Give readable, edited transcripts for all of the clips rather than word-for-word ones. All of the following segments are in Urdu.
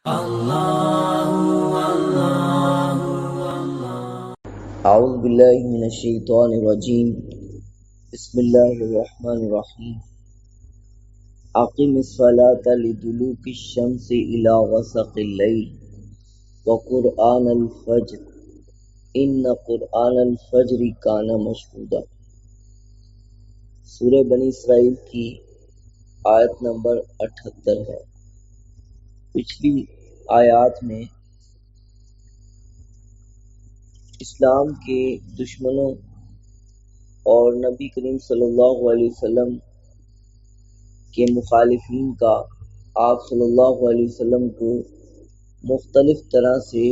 اعوذ باللہ من الشیطان الرجیم بسم اللہ الرحمن الرحیم اقم الصلاة لدلوک الشمس الى غسق اللیل وقرآن الفجر ان قرآن الفجر کان مشہودا۔ سورہ بنی اسرائیل کی آیت نمبر 78 ہے۔ پچھلی آیات میں اسلام کے دشمنوں اور نبی کریم صلی اللہ علیہ وسلم کے مخالفین کا آپ صلی اللہ علیہ وسلم کو مختلف طرح سے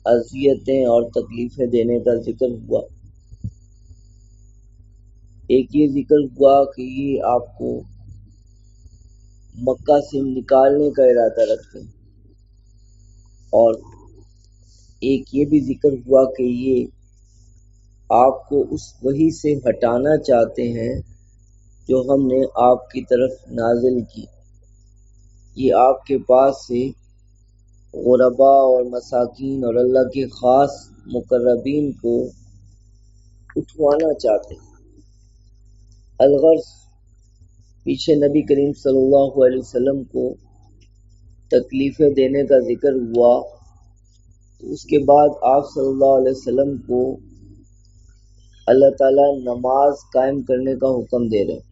اذیتیں اور تکلیفیں دینے کا ذکر ہوا۔ ایک یہ ذکر ہوا کہ یہ آپ کو مکہ سے نکالنے کا ارادہ رکھتے ہیں، اور ایک یہ بھی ذکر ہوا کہ یہ آپ کو اس وحی سے ہٹانا چاہتے ہیں جو ہم نے آپ کی طرف نازل کی۔ یہ آپ کے پاس سے غرباء اور مساکین اور اللہ کے خاص مقربین کو اٹھوانا چاہتے ہیں۔ الغرض پیچھے نبی کریم صلی اللہ علیہ وسلم کو تکلیفیں دینے کا ذکر ہوا، تو اس کے بعد آپ صلی اللہ علیہ وسلم کو اللہ تعالیٰ نماز قائم کرنے کا حکم دے رہے ہیں،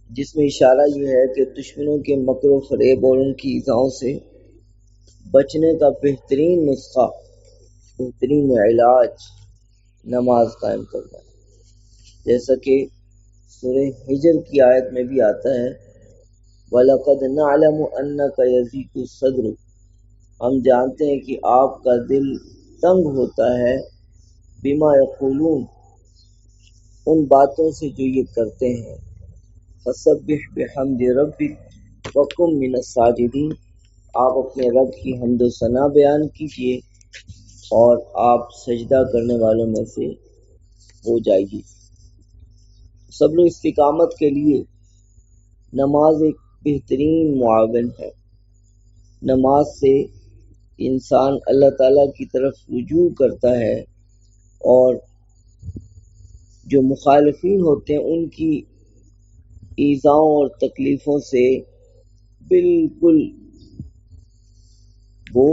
جس میں اشارہ یہ ہے کہ دشمنوں کے مکر و فریب اور ان کی ایذاؤں سے بچنے کا بہترین نسخہ، بہترین علاج نماز قائم کرنا ہے، جیسا کہ سورہ ہجر کی آیت میں بھی آتا ہے وَلَقَدْ نَعْلَمُ أَنَّكَ يَضِيقُ صَدْرُكَ، ہم جانتے ہیں کہ آپ کا دل تنگ ہوتا ہے بما یقولون، ان باتوں سے جو یہ کرتے ہیں، فَسَبِّحْ بِحَمْدِ رَبِّكَ وَكُن مِّنَ السَّاجِدِينَ، آپ اپنے رب کی حمد و ثنا بیان کیجیے اور آپ سجدہ کرنے والوں میں سے ہو جائیے۔ سب استقامت کے لیے نماز ایک بہترین معاون ہے۔ نماز سے انسان اللہ تعالیٰ کی طرف رجوع کرتا ہے، اور جو مخالفین ہوتے ہیں ان کی ایذاؤں اور تکلیفوں سے بالکل وہ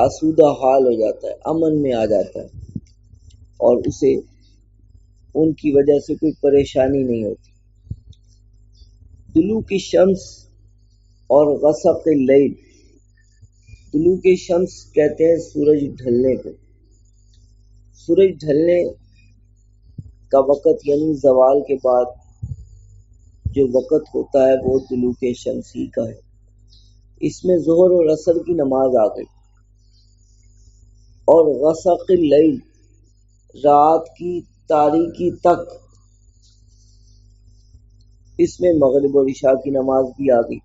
آسودہ حال ہو جاتا ہے، امن میں آ جاتا ہے، اور اسے ان کی وجہ سے کوئی پریشانی نہیں ہوتی۔ طلوع کی شمس اور غسق اللیل، طلوع کی شمس کہتے ہیں سورج ڈھلنے کو۔ سورج ڈھلنے کا وقت یعنی زوال کے بعد جو وقت ہوتا ہے وہ طلوع کی شمس ہی کا ہے۔ اس میں ظہر اور عصر کی نماز آ گئی، اور غسق اللیل رات کی تاریکی تک، اس میں مغرب اور عشاء کی نماز بھی آ گئی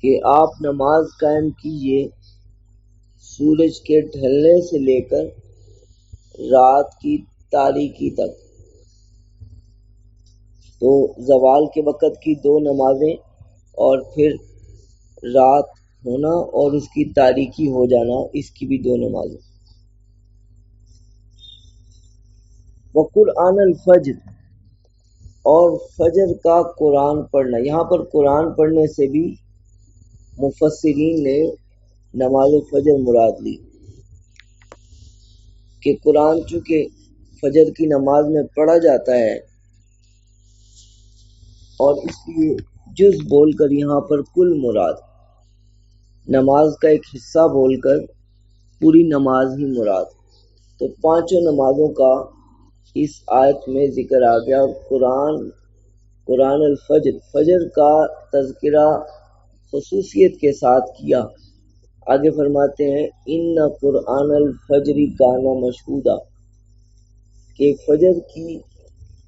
کہ آپ نماز قائم کیجیے سورج کے ڈھلنے سے لے کر رات کی تاریکی تک۔ تو زوال کے وقت کی 2 نمازیں، اور پھر رات ہونا اور اس کی تاریکی ہو جانا، اس کی بھی 2 نمازیں۔ وقرآن الفجر، اور فجر کا قرآن پڑھنا۔ یہاں پر قرآن پڑھنے سے بھی مفسرین نے نماز فجر مراد لی، کہ قرآن چونکہ فجر کی نماز میں پڑھا جاتا ہے، اور اس لیے جز بول کر یہاں پر کل مراد، نماز کا ایک حصہ بول کر پوری نماز ہی مراد۔ تو 5 نمازوں کا اس آیت میں ذکر آ گیا، اور قرآن الفجر، فجر کا تذکرہ خصوصیت کے ساتھ کیا۔ آگے فرماتے ہیں ان قرآن الفجر کان مشہودا، کہ فجر کی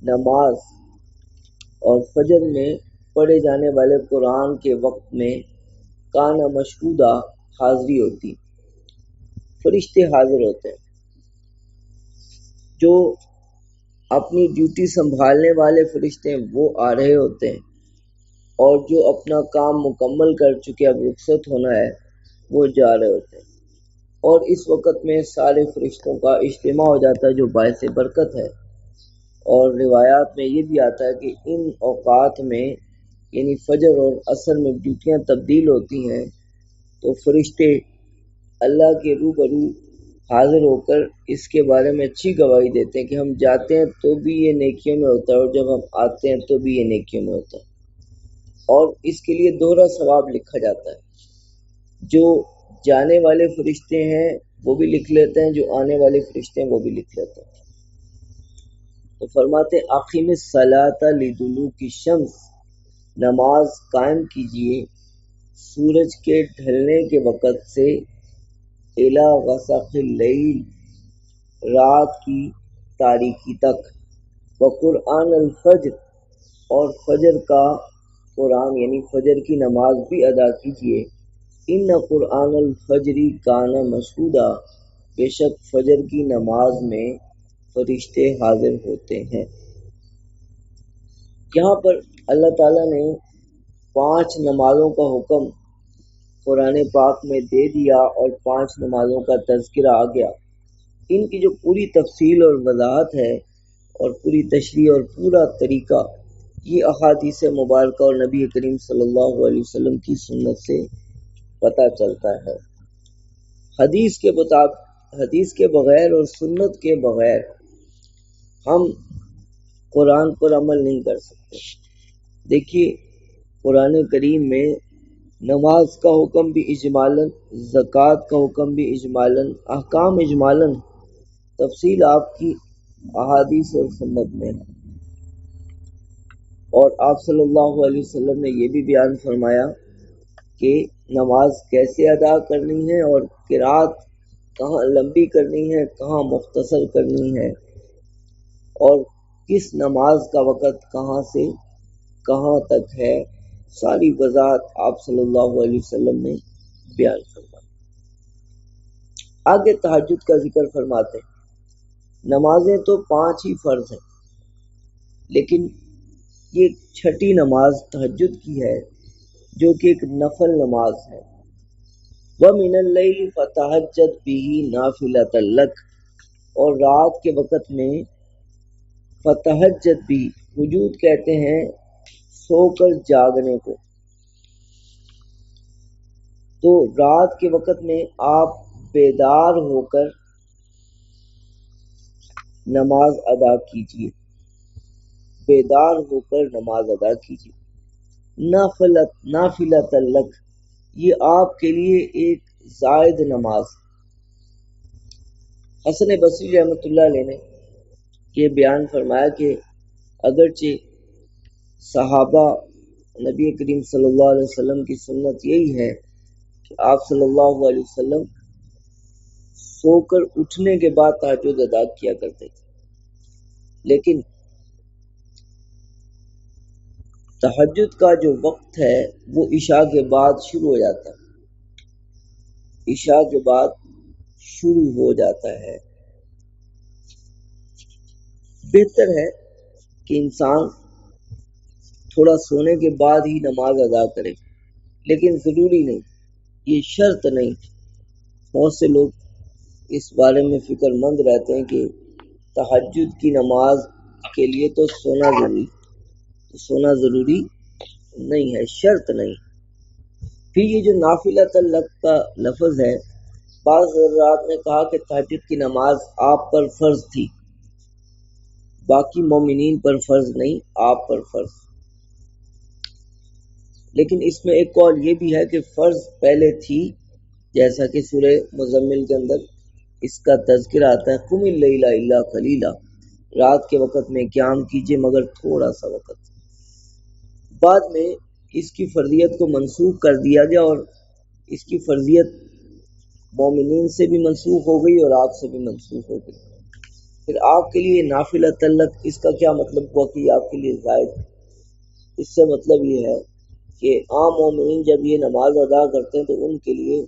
نماز اور فجر میں پڑھے جانے والے قرآن کے وقت میں کان مشہودا حاضری ہوتی، فرشتے حاضر ہوتے ہیں۔ جو اپنی ڈیوٹی سنبھالنے والے فرشتے ہیں وہ آ رہے ہوتے ہیں، اور جو اپنا کام مکمل کر چکے اب رخصت ہونا ہے وہ جا رہے ہوتے ہیں، اور اس وقت میں سارے فرشتوں کا اجتماع ہو جاتا ہے جو باعث برکت ہے۔ اور روایات میں یہ بھی آتا ہے کہ ان اوقات میں یعنی فجر اور عصر میں ڈیوٹیاں تبدیل ہوتی ہیں، تو فرشتے اللہ کے روبرو حاضر ہو کر اس کے بارے میں اچھی گواہی دیتے ہیں کہ ہم جاتے ہیں تو بھی یہ نیکیوں میں ہوتا ہے، اور جب ہم آتے ہیں تو بھی یہ نیکیوں میں ہوتا ہے، اور اس کے لیے دوہرا ثواب لکھا جاتا ہے۔ جو جانے والے فرشتے ہیں وہ بھی لکھ لیتے ہیں، جو آنے والے فرشتے ہیں وہ بھی لکھ لیتے ہیں۔ تو فرماتے اقیم الصلاۃ لدلوک الشمس، نماز قائم کیجیے سورج کے ڈھلنے کے وقت سے، الی غسق اللیل، رات کی تاریکی تک، وقرآن الفجر، اور فجر کا قرآن یعنی فجر کی نماز بھی ادا کیجیے، ان قرآن الفجر کان مشہودا، بے شک فجر کی نماز میں فرشتے حاضر ہوتے ہیں۔ یہاں پر اللہ تعالیٰ نے 5 نمازوں کا حکم قرآن پاک میں دے دیا، اور 5 نمازوں کا تذکرہ آ گیا۔ ان کی جو پوری تفصیل اور وضاحت ہے اور پوری تشریح اور پورا طریقہ، یہ احادیث مبارکہ اور نبی کریم صلی اللہ علیہ وسلم کی سنت سے پتہ چلتا ہے۔ حدیث کے بغیر اور سنت کے بغیر ہم قرآن پر عمل نہیں کر سکتے۔ دیکھیے قرآن کریم میں نماز کا حکم بھی اجمالاً، زکوٰۃ کا حکم بھی اجمالاً، احکام اجمالاً، تفصیل آپ کی احادیث اور سنت میں ہے۔ اور آپ صلی اللہ علیہ وسلم نے یہ بھی بیان فرمایا کہ نماز کیسے ادا کرنی ہے، اور قرات کہاں لمبی کرنی ہے، کہاں مختصر کرنی ہے، اور کس نماز کا وقت کہاں سے کہاں تک ہے، ساری وضاحت آپ صلی اللہ علیہ وسلم نے بیان فرمائی۔ آگے تہجد کا ذکر فرماتے ہیں۔ نمازیں تو 5 ہی فرض ہیں، لیکن یہ 6ٹھی نماز تہجد کی ہے جو کہ ایک نفل نماز ہے۔ وَمِنَ اللَّيْلِ فَتَہجَّد بِهِ نَافِلَةً لَكَ، اور رات کے وقت میں فتہجد بھی، وجود کہتے ہیں سو کر جاگنے کو، تو رات کے وقت میں آپ بیدار ہو کر نماز ادا کیجیے، بیدار ہو کر نماز ادا کیجیے۔ نافلۃ لک، یہ آپ کے لیے ایک زائد نماز۔ حسن بصری رحمۃ اللہ علیہ نے یہ بیان فرمایا کہ اگرچہ صحابہ نبی کریم صلی اللہ علیہ وسلم کی سنت یہی ہے کہ آپ صلی اللہ علیہ وسلم سو کر اٹھنے کے بعد تہجد ادا کیا کرتے تھے، لیکن تہجد کا جو وقت ہے وہ عشاء کے بعد شروع ہو جاتا ہے، عشاء کے بعد شروع ہو جاتا ہے۔ بہتر ہے کہ انسان تھوڑا سونے کے بعد ہی نماز ادا کرے، لیکن ضروری نہیں، یہ شرط نہیں۔ بہت سے لوگ اس بارے میں فکر مند رہتے ہیں کہ تہجد کی نماز کے لیے تو سونا ضروری نہیں ہے، شرط نہیں۔ پھر یہ جو نافلۃ لک کا لفظ ہے، بعض حضرات نے کہا کہ تہجد کی نماز آپ پر فرض تھی، باقی مومنین پر فرض نہیں، آپ پر فرض۔ لیکن اس میں ایک قول یہ بھی ہے کہ فرض پہلے تھی، جیسا کہ سورہ مزمل کے اندر اس کا تذکرہ آتا ہے، قم اللیل الا قلیلا، رات کے وقت میں قیام کیجئے مگر تھوڑا سا وقت۔ بعد میں اس کی فرضیت کو منسوخ کر دیا گیا، اور اس کی فرضیت مومنین سے بھی منسوخ ہو گئی اور آپ سے بھی منسوخ ہو گئی۔ پھر آپ کے لیے نافلۃ لک، اس کا کیا مطلب ہوا کہ آپ کے لیے زائد ہے؟ اس سے مطلب یہ ہے کہ عام مومنین جب یہ نماز ادا کرتے ہیں تو ان کے لیے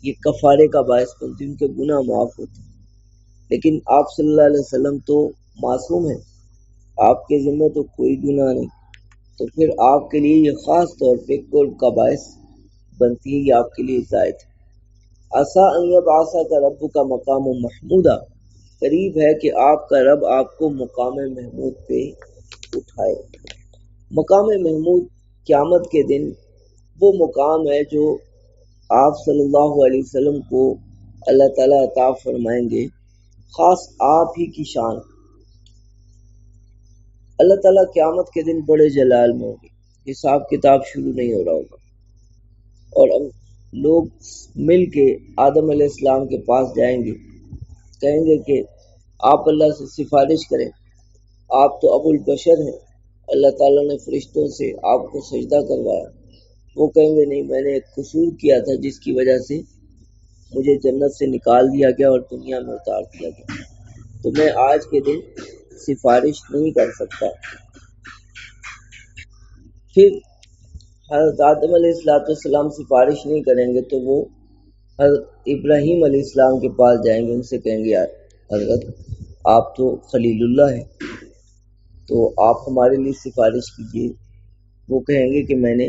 یہ کفارے کا باعث بنتی ہے، ان کے گناہ معاف ہوتے ہیں، لیکن آپ صلی اللہ علیہ وسلم تو معصوم ہیں، آپ کے ذمہ تو کوئی گناہ نہیں، تو پھر آپ کے لیے یہ خاص طور پہ قرب کا باعث بنتی ہے، یہ آپ کے لیے زائد ہے۔ عسیٰ ان یبعثک ربک مقام محمودا، قریب ہے کہ آپ کا رب آپ کو مقام محمود پہ اٹھائے۔ مقام محمود قیامت کے دن وہ مقام ہے جو آپ صلی اللہ علیہ وسلم کو اللہ تعالیٰ عطا فرمائیں گے، خاص آپ ہی کی شان۔ اللہ تعالیٰ قیامت کے دن بڑے جلال میں ہوں گے، حساب کتاب شروع نہیں ہو رہا ہوگا، اور لوگ مل کے آدم علیہ السلام کے پاس جائیں گے، کہیں گے کہ آپ اللہ سے سفارش کریں، آپ تو ابو البشر ہیں، اللہ تعالیٰ نے فرشتوں سے آپ کو سجدہ کروایا۔ وہ کہیں گے نہیں، میں نے ایک قصور کیا تھا جس کی وجہ سے مجھے جنت سے نکال دیا گیا اور دنیا میں اتار دیا گیا، تو میں آج کے دن سفارش نہیں کر سکتا۔ پھر حضرت آدم علیہ السلام سفارش نہیں کریں گے تو وہ حضرت ابراہیم علیہ السلام کے پاس جائیں گے، ان سے کہیں گے یار حضرت آپ تو خلیل اللہ ہیں، تو آپ ہمارے لیے سفارش کیجیے۔ وہ کہیں گے کہ میں نے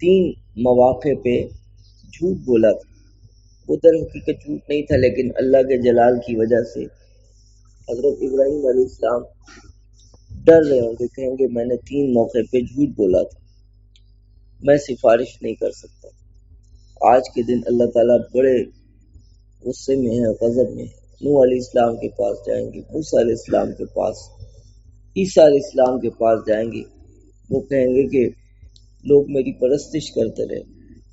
3 مواقع پہ جھوٹ بولا تھا، وہ در حقیقت جھوٹ نہیں تھا، لیکن اللہ کے جلال کی وجہ سے حضرت ابراہیم علیہ السلام ڈر رہے ہوں گے، کہیں گے میں نے 3 موقع پہ جھوٹ بولا تھا، میں سفارش نہیں کر سکتا۔ آج کے دن اللہ تعالیٰ بڑے غصے میں ہے، غضب میں ہے۔ نوح علیہ السلام کے پاس جائیں گے، موسیٰ علیہ السلام کے پاس، عیسیٰ علیہ السلام کے پاس جائیں گے، وہ کہیں گے کہ لوگ میری پرستش کرتے رہے،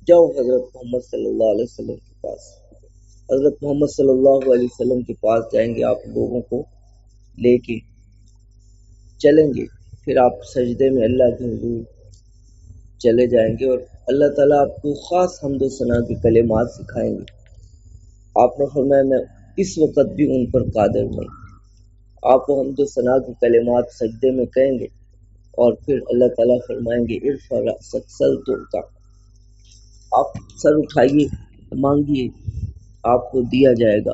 جاؤ حضرت محمد صلی اللہ علیہ وسلم کے پاس۔ حضرت محمد صلی اللہ علیہ وسلم کے پاس جائیں گے، آپ لوگوں کو لے کے چلیں گے، پھر آپ سجدے میں اللہ کے حضور چلے جائیں گے، اور اللہ تعالیٰ آپ کو خاص حمد و ثنا کے کلمات سکھائیں گے۔ آپ نے فرمایا میں اس وقت بھی ان پر قادر نہیں۔ آپ کو حمد و ثنا کے کلمات سجدے میں کہیں گے، اور پھر اللہ تعالیٰ فرمائیں گے ارفع رأسک سل تعطیٰ، آپ سر اٹھائیے، مانگیے، آپ کو دیا جائے گا۔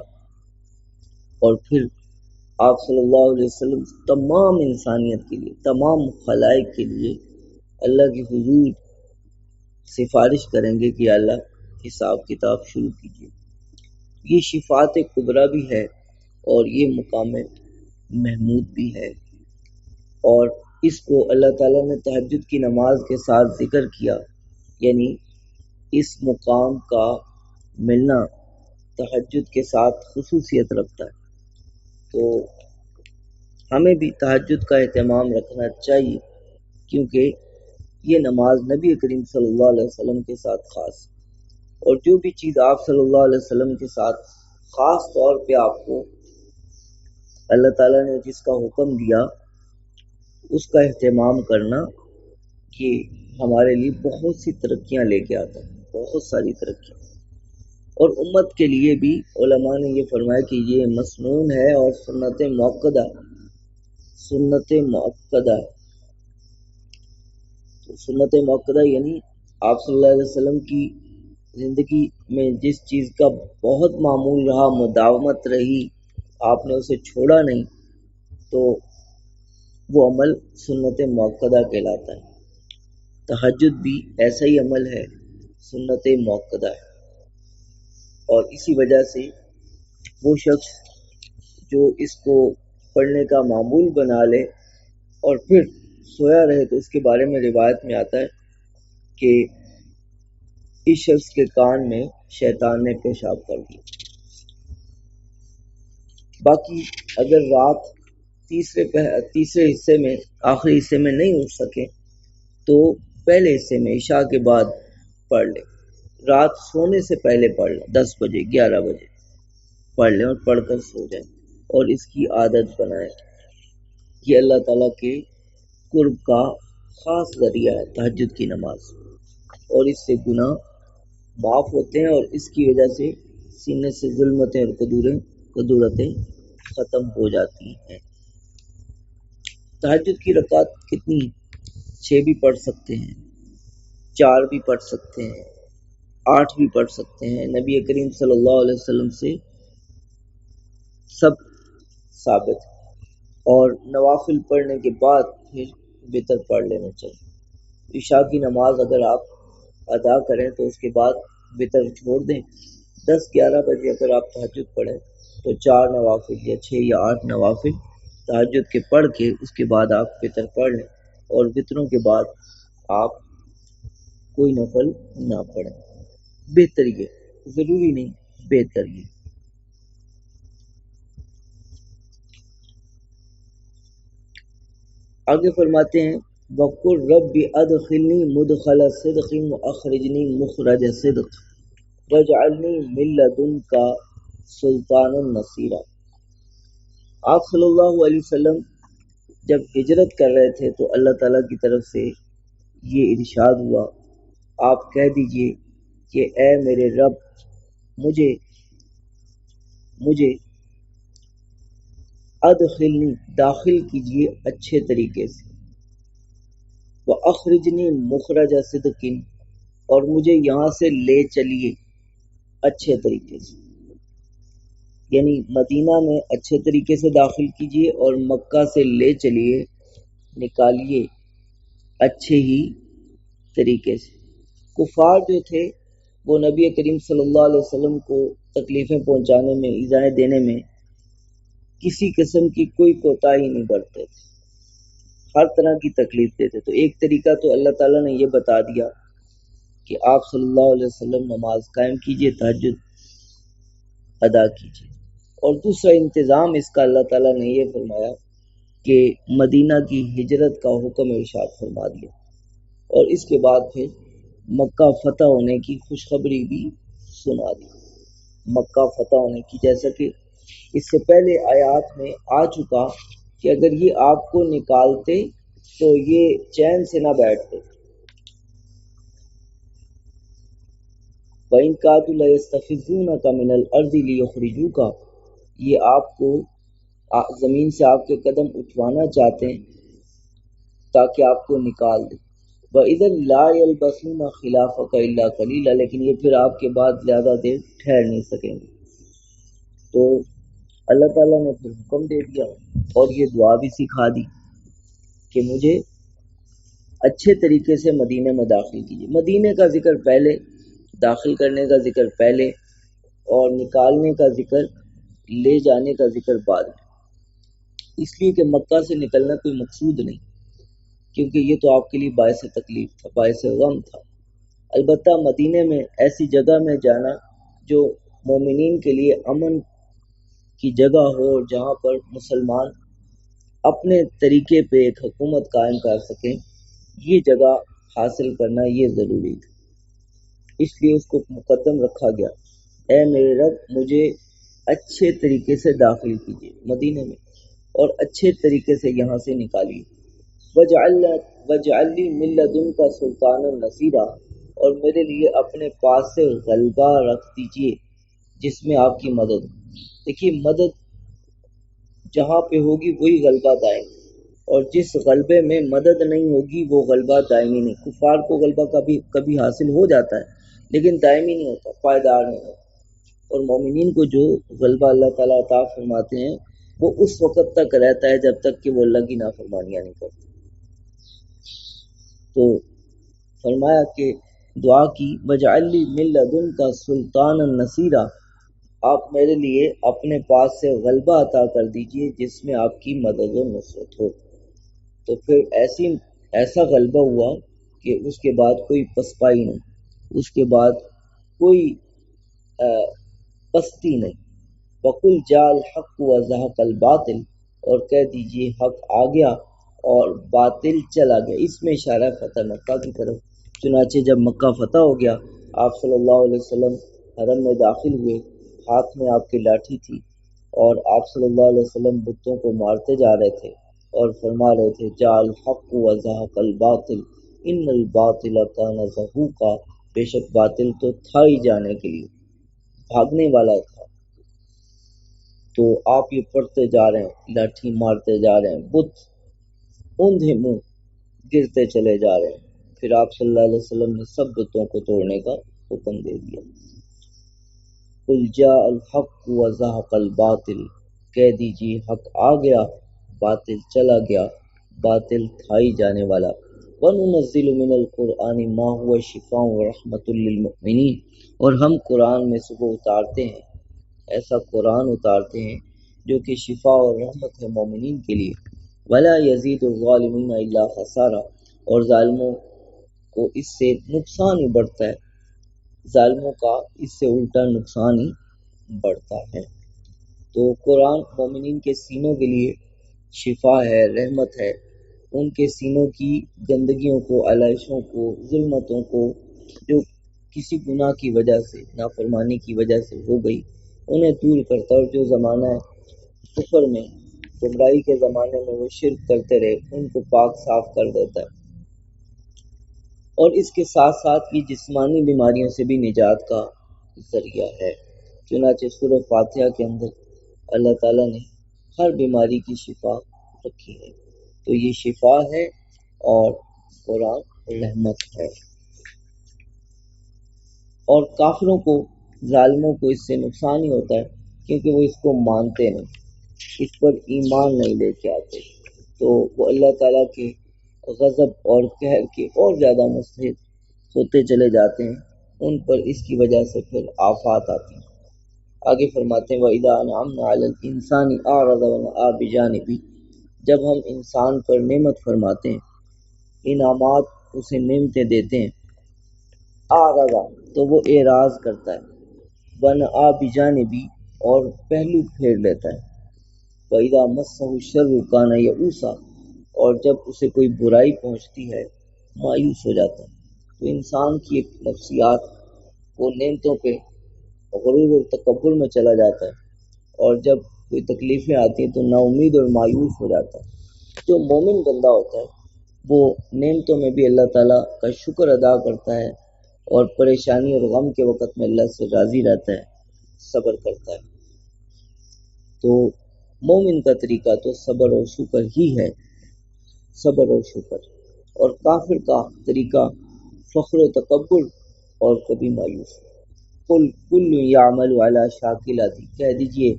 اور پھر آپ صلی اللہ علیہ وسلم تمام انسانیت کے لیے، تمام خلائق کے لیے اللہ کے حضور سفارش کریں گے کہ اللہ حساب کتاب شروع کیجیے۔ یہ شفاعت کبریٰ بھی ہے اور یہ مقام محمود بھی ہے، اور اس کو اللہ تعالیٰ نے تہجد کی نماز کے ساتھ ذکر کیا، یعنی اس مقام کا ملنا تہجد کے ساتھ خصوصیت رکھتا ہے، تو ہمیں بھی تہجد کا اہتمام رکھنا چاہیے، کیونکہ یہ نماز نبی کریم صلی اللہ علیہ وسلم کے ساتھ خاص، اور جو بھی چیز آپ صلی اللہ علیہ وسلم کے ساتھ خاص طور پہ آپ کو اللہ تعالیٰ نے جس کا حکم دیا اس کا اہتمام کرنا، یہ ہمارے لیے بہت سی ترقیاں لے کے آتا ہے، بہت ساری ترقیاں۔ اور امت کے لیے بھی علماء نے یہ فرمایا کہ یہ مسنون ہے اور سنت موقدہ، سنت موقدہ ہے۔ سنت موقدہ یعنی آپ صلی اللہ علیہ وسلم کی زندگی میں جس چیز کا بہت معمول رہا، مداومت رہی، آپ نے اسے چھوڑا نہیں، تو وہ عمل سنت موقدہ کہلاتا ہے۔ تہجد بھی ایسا ہی عمل ہے، سنت موقدہ ہے، اور اسی وجہ سے وہ شخص جو اس کو پڑھنے کا معمول بنا لے اور پھر سویا رہے، تو اس کے بارے میں روایت میں آتا ہے کہ اس شخص کے کان میں شیطان نے پیشاب کر دیا۔ باقی اگر رات تیسرے حصے میں، آخری حصے میں نہیں اٹھ سکے تو پہلے حصے میں عشاء کے بعد پڑھ لے، رات سونے سے پہلے پڑھ لیں، 10 بجے 11 بجے پڑھ لیں اور پڑھ کر سو جائیں، اور اس کی عادت بنائیں۔ یہ اللہ تعالیٰ کے قرب کا خاص ذریعہ ہے تہجد کی نماز، اور اس سے گناہ معاف ہوتے ہیں، اور اس کی وجہ سے سینے سے ظلمتیں اور قدورتیں ختم ہو جاتی ہیں۔ تہجد کی رکعت کتنی؟ 6 بھی پڑھ سکتے ہیں، 4 بھی پڑھ سکتے ہیں، 8 بھی پڑھ سکتے ہیں، نبی کریم صلی اللہ علیہ وسلم سے سب ثابت، اور نوافل پڑھنے کے بعد پھر وطر پڑھ لینا چاہیے۔ عشاء کی نماز اگر آپ ادا کریں تو اس کے بعد وطر چھوڑ دیں۔ 10-11 بجے اگر آپ تہجد پڑھیں تو 4 نوافل یا 6 یا 8 نوافل تہجد کے پڑھ کے اس کے بعد آپ وطر پڑھ لیں، اور وطروں کے بعد آپ کوئی نفل نہ پڑھیں۔ بہتر یہ، ضروری نہیں، بہتر یہ۔ آگے فرماتے ہیں وَقُلْ رَبِّ أَدْخِلْنِي مُدْخَلَ صِدْقٍ وَأَخْرِجْنِي مُخْرَجَ صِدْقٍ وَاجْعَلْنِي مِن لَّدُنكَ سُلْطَانًا نَصِيرًا۔ آپ صلی اللہ علیہ وسلم جب ہجرت کر رہے تھے تو اللہ تعالیٰ کی طرف سے یہ ارشاد ہوا، آپ کہہ دیجئے کہ اے میرے رب، مجھے ادخلنی داخل کیجئے اچھے طریقے سے، وَأَخْرِجْنِي مُخْرَجَ صِدْقٍ، اور مجھے یہاں سے لے چلیے اچھے طریقے سے، یعنی مدینہ میں اچھے طریقے سے داخل کیجئے اور مکہ سے لے چلیے، نکالیے اچھے ہی طریقے سے۔ کفار جو تھے وہ نبی کریم صلی اللہ علیہ وسلم کو تکلیفیں پہنچانے میں، ایذائیں دینے میں کسی قسم کی کوئی کوتاہی نہیں برتتے تھے، ہر طرح کی تکلیف دیتے۔ تو ایک طریقہ تو اللہ تعالیٰ نے یہ بتا دیا کہ آپ صلی اللہ علیہ وسلم نماز قائم کیجئے، تہجد ادا کیجئے، اور دوسرا انتظام اس کا اللہ تعالیٰ نے یہ فرمایا کہ مدینہ کی ہجرت کا حکم ارشاد فرما دیا، اور اس کے بعد پھر مکہ فتح ہونے کی خوشخبری بھی سنا دی، مکہ فتح ہونے کی، جیسا کہ اس سے پہلے آیات میں آ چکا کہ اگر یہ آپ کو نکالتے تو یہ چین سے نہ بیٹھتے۔ وَإِن كَادُوا لَيَسْتَفِزُّونَكَ مِنَ الْأَرْضِ لِيُخْرِجُوكَ، یہ آپ کو زمین سے آپ کے قدم اٹھوانا چاہتے ہیں تاکہ آپ کو نکال دیں۔ وَإِذًا لَا يَلْبَثُونَ خِلَافَكَ إِلَّا قَلِيلًا، لیکن یہ پھر آپ کے بعد زیادہ دیر ٹھہر نہیں سکیں گے۔ تو اللہ تعالیٰ نے پھر حکم دے دیا اور یہ دعا بھی سکھا دی کہ مجھے اچھے طریقے سے مدینے میں داخل کیجیے۔ مدینے کا ذکر پہلے، داخل کرنے کا ذکر پہلے، اور نکالنے کا ذکر، لے جانے کا ذکر بعد میں، اس لیے کہ مکہ سے نکلنا کوئی مقصود نہیں، کیونکہ یہ تو آپ کے لیے باعث تکلیف تھا، باعث غم تھا۔ البتہ مدینے میں ایسی جگہ میں جانا جو مومنین کے لیے امن کی جگہ ہو، اور جہاں پر مسلمان اپنے طریقے پہ ایک حکومت قائم کر سکیں، یہ جگہ حاصل کرنا یہ ضروری تھا، اس لیے اس کو مقدم رکھا گیا۔ اے میرے رب، مجھے اچھے طریقے سے داخل کیجیے مدینے میں، اور اچھے طریقے سے یہاں سے نکالیے۔ وَاجْعَلْ لِي مِن لَّدُنكَ سُلْطَانًا نَصِيرًا، اور میرے لیے اپنے پاس سے غلبہ رکھ دیجیے جس میں آپ کی مدد ہو۔ دیکھیے، مدد جہاں پہ ہوگی وہی غلبہ دائمی، اور جس غلبے میں مدد نہیں ہوگی وہ غلبہ دائمی نہیں۔ کفار کو غلبہ کبھی حاصل ہو جاتا ہے لیکن دائمی نہیں ہوتا، پائیدار نہیں ہوتا، اور مومنین کو جو غلبہ اللہ تعالیٰ عطا فرماتے ہیں وہ اس وقت تک رہتا ہے جب تک کہ وہ اللہ کی نافرمانیاں نہیں کرتے۔ تو فرمایا کہ دعا کی وَاجْعَلْ لِي مِن لَّدُنكَ سُلْطَانًا نَصِيرًا، آپ میرے لیے اپنے پاس سے غلبہ عطا کر دیجئے جس میں آپ کی مدد و نصرت ہو۔ تو پھر ایسا غلبہ ہوا کہ اس کے بعد کوئی پسپائی نہیں، اس کے بعد کوئی پستی نہیں۔ وَقُلْ جَاءَ الْحَقُّ وَزَهَقَ الْبَاطِلُ، اور کہہ دیجئے حق آ گیا اور باطل چلا گیا۔ اس میں اشارہ فتح مکہ کی طرف۔ چنانچہ جب مکہ فتح ہو گیا، آپ صلی اللہ علیہ وسلم حرم میں داخل ہوئے، ہاتھ میں آپ کی لاٹھی تھی، اور آپ صلی اللہ علیہ وسلم بتوں کو مارتے جا رہے تھے اور فرما رہے تھے جاء الحق وزهق الباطل ان الباطل کان زہوقا، بے شک باطل تو تھا ہی جانے کے لیے، بھاگنے والا تھا۔ تو آپ یہ پڑھتے جا رہے ہیں، لاٹھی مارتے جا رہے ہیں، بت اوندھے منہ گرتے چلے جا رہے ہیں۔ پھر آپ صلی اللہ علیہ وسلم نے سب بتوں کو توڑنے کا حکم دے دیا۔ قل جاء الحق وزهق الباطل، کہہ دیجیے حق آ گیا، باطل چلا گیا۔ باطل کھائی جانے والا۔ وَنُنَزِّلُ مِنَ الْقُرْآنِ مَا هُوَ شِفَاءٌ وَرَحْمَةٌ لِّلْمُؤْمِنِينَ، اور ہم قرآن میں سے وہ اتارتے ہیں، ایسا قرآن اتارتے ہیں جو کہ شفا اور رحمت ہے مومنین کے لیے۔ وَلَا يَزِيدُ الظَّالِمِينَ إِلَّا خَسَارًا، اور ظالموں کو اس سے نقصان ہی بڑھتا ہے، ظالموں کا اس سے الٹا نقصان ہی بڑھتا ہے۔ تو قرآن مومنین کے سینوں کے لیے شفا ہے، رحمت ہے، ان کے سینوں کی گندگیوں کو، علائشوں کو، ظلمتوں کو، جو کسی گناہ کی وجہ سے، نافرمانی کی وجہ سے ہو گئی، انہیں دور کرتا ہے، اور جو زمانہ کفر میں، گمراہی کے زمانے میں وہ شرک کرتے رہے، ان کو پاک صاف کر دیتا ہے، اور اس کے ساتھ ساتھ یہ جسمانی بیماریوں سے بھی نجات کا ذریعہ ہے۔ چنانچہ سورہ فاتحہ کے اندر اللہ تعالیٰ نے ہر بیماری کی شفا رکھی ہے، تو یہ شفا ہے اور قرآن رحمت ہے۔ اور کافروں کو، ظالموں کو اس سے نقصان ہی ہوتا ہے، کیونکہ وہ اس کو مانتے نہیں، اس پر ایمان نہیں لے کے آتے، تو وہ اللہ تعالیٰ کے غضب اور قہر کے اور زیادہ مستحق ہوتے چلے جاتے ہیں، ان پر اس کی وجہ سے پھر آفات آتی ہیں۔ آگے فرماتے ہیں وَإِذَا أَنْعَمْنَا عَلَى الْإِنسَانِ أَعْرَضَ وَنَأَىٰ بِجَانِبِهِ، جب ہم انسان پر نعمت فرماتے ہیں، انعامات اسے نعمتیں دیتے ہیں، اعرض تو وہ اعراض کرتا ہے، وَنَأَىٰ بِجَانِبِهِ اور پہلو پھیر لیتا ہے، وَإِذَا مَسَّهُ الشَّرُّ كَانَ يَئُوسًا اور جب اسے کوئی برائی پہنچتی ہے مایوس ہو جاتا ہے۔ تو انسان کی ایک نفسیات وہ نعمتوں پہ غرور اور تکبر میں چلا جاتا ہے، اور جب کوئی تکلیفیں آتی ہیں تو نا امید اور مایوس ہو جاتا ہے۔ جو مومن بندہ ہوتا ہے وہ نعمتوں میں بھی اللہ تعالیٰ کا شکر ادا کرتا ہے، اور پریشانی اور غم کے وقت میں اللہ سے راضی رہتا ہے، صبر کرتا ہے۔ تو مومن کا طریقہ تو صبر اور شکر ہی ہے، صبر اور شکر، اور کافر کا طریقہ فخر و تکبر اور کبھی مایوس۔ قل کل یعمل علی شاکلتہ، کہہ دیجئے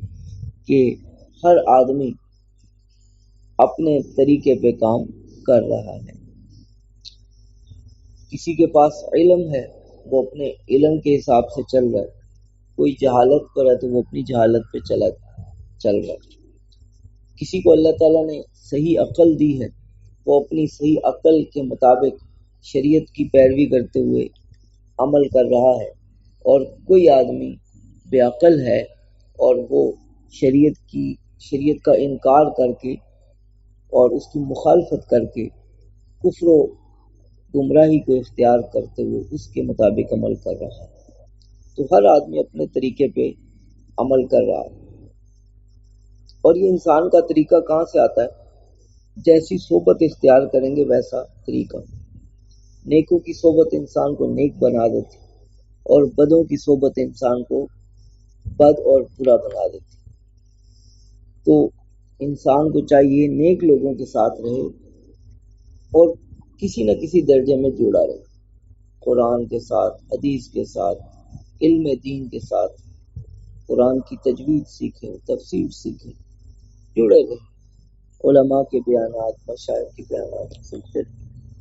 کہ ہر آدمی اپنے طریقے پہ کام کر رہا ہے۔ کسی کے پاس علم ہے وہ اپنے علم کے حساب سے چل رہا ہے، کوئی جہالت پر ہے تو وہ اپنی جہالت پہ چل رہا ہے، کسی کو اللہ تعالیٰ نے صحیح عقل دی ہے وہ اپنی صحیح عقل کے مطابق شریعت کی پیروی کرتے ہوئے عمل کر رہا ہے، اور کوئی آدمی بے عقل ہے اور وہ شریعت کا انکار کر کے اور اس کی مخالفت کر کے کفر و گمراہی کو اختیار کرتے ہوئے اس کے مطابق عمل کر رہا ہے۔ تو ہر آدمی اپنے طریقے پہ عمل کر رہا ہے، اور یہ انسان کا طریقہ کہاں سے آتا ہے؟ جیسی صحبت اختیار کریں گے ویسا طریقہ۔ نیکوں کی صحبت انسان کو نیک بنا دیتی، اور بدوں کی صحبت انسان کو بد اور برا بنا دیتی۔ تو انسان کو چاہیے نیک لوگوں کے ساتھ رہے اور کسی نہ کسی درجے میں جڑا رہے، قرآن کے ساتھ، حدیث کے ساتھ، علم دین کے ساتھ، قرآن کی تجوید سیکھیں، تفسیر سیکھیں، جڑے رہے، علماء کے بیانات، مشائخ کے بیانات سنتے رہے،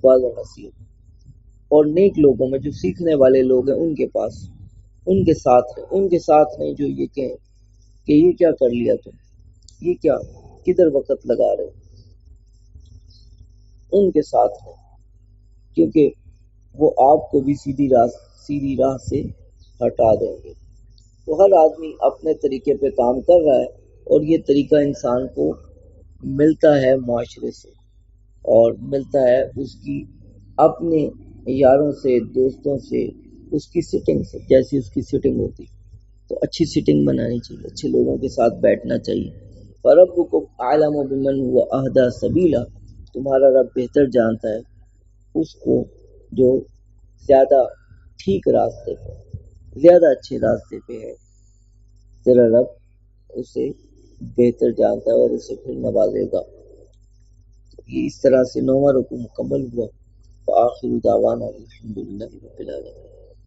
واضح و نصیحت، اور نیک لوگوں میں جو سیکھنے والے لوگ ہیں ان کے پاس، ان کے ساتھ رہے، ان کے ساتھ نہیں جو یہ کہیں کہ یہ کیا کر لیا تم، یہ کیا، کدھر وقت لگا رہے، ان کے ساتھ رہے، کیونکہ وہ آپ کو بھی سیدھی راہ سے ہٹا دیں گے۔ تو ہر آدمی اپنے طریقے پہ کام کر رہا ہے، اور یہ طریقہ انسان کو ملتا ہے معاشرے سے، اور ملتا ہے اس کی اپنے یاروں سے، دوستوں سے، اس کی سٹنگ سے، جیسی اس کی سٹنگ ہوتی، تو اچھی سٹنگ بنانی چاہیے، اچھے لوگوں کے ساتھ بیٹھنا چاہیے۔ فَرَبُّكُمْ أَعْلَمُ بِمَنْ هُوَ أَهْدَىٰ سَبِيلًا، تمہارا رب بہتر جانتا ہے اس کو جو زیادہ ٹھیک راستے پہ، زیادہ اچھے راستے پہ ہے، تیرا رب اسے بہتر جانتا ہے اور اسے پھر نوازے گا۔ یہ اس طرح سے 9واں رکوع مکمل ہوا۔ وآخر دعوانا الحمدللہ رب العالمین۔